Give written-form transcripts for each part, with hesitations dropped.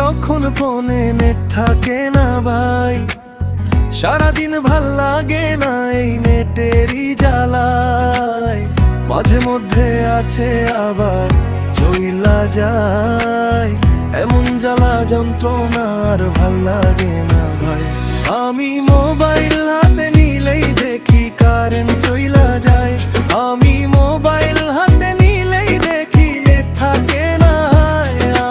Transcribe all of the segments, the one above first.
যখন ফোনে নেট থাকে না ভাই, সারাদিন ভাল লাগে না এই নেটেরই জ্বালায়। মাঝে মধ্যে আছে আবার চইলা যায়, এমন জ্বালা যন্ত্রণা আর ভাল লাগে না ভাই। আমি মোবাইল হাতে নিলেই দেখি কারেন্ট চইলা যায়, আমি মোবাইল হাতে নিলেই দেখি নেট থাকে না।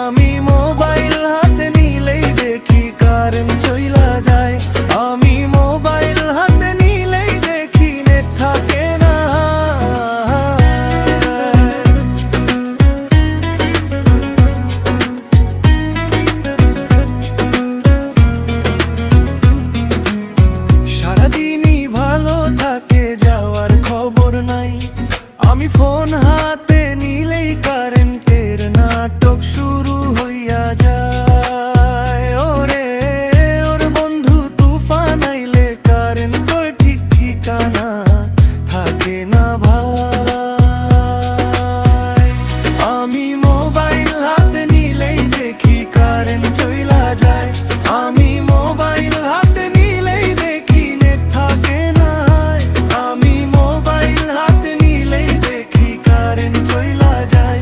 আমি মোবাইল হাতে নিলেই দেখি কারেন্ট চইলা যায়, আমি মোবাইল হাতে নিলেই দেখি নেট থাকে না। সারাদিনই ভালো থাকে, যাওয়ার খবর নাই। আমি ফোন হাতে নিলেই কারেন্টের নাটক শুরু হইয়া যায়। ওরে ওর বন্ধু তুফান আইলে কারেন্ট ঠিক ঠিকানা থাকে না ভাই। আমি মোবাইল হাতে নিলেই দেখি কারেন্ট চইলা যায়, আমি মোবাইল হাতে নিলেই দেখি নেট থাকে না। আমি মোবাইল হাতে নিলেই দেখি কারেন্ট চইলা যায়,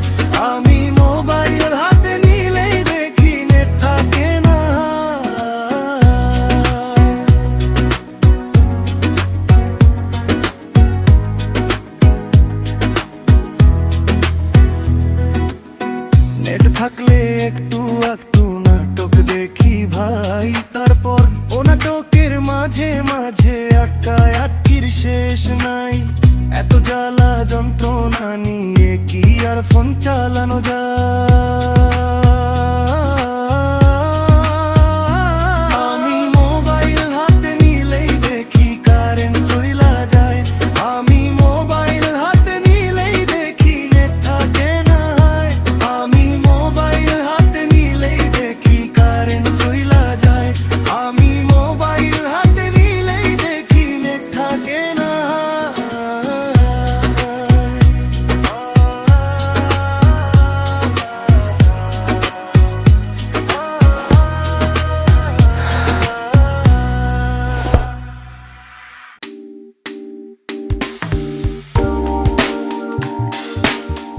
আমি মোবাইল হাতে নিলেই দেখি নেট থাকে না। নেট থাকলে একটু একটু নাটক দেখি ভাই, তারপর ও নাটকের মাঝে মাঝে আটকায় আটকির শেষ নাই। এত জ্বালা যন্ত্রণা নিয়ে কি আর ফোন চালানো যায়?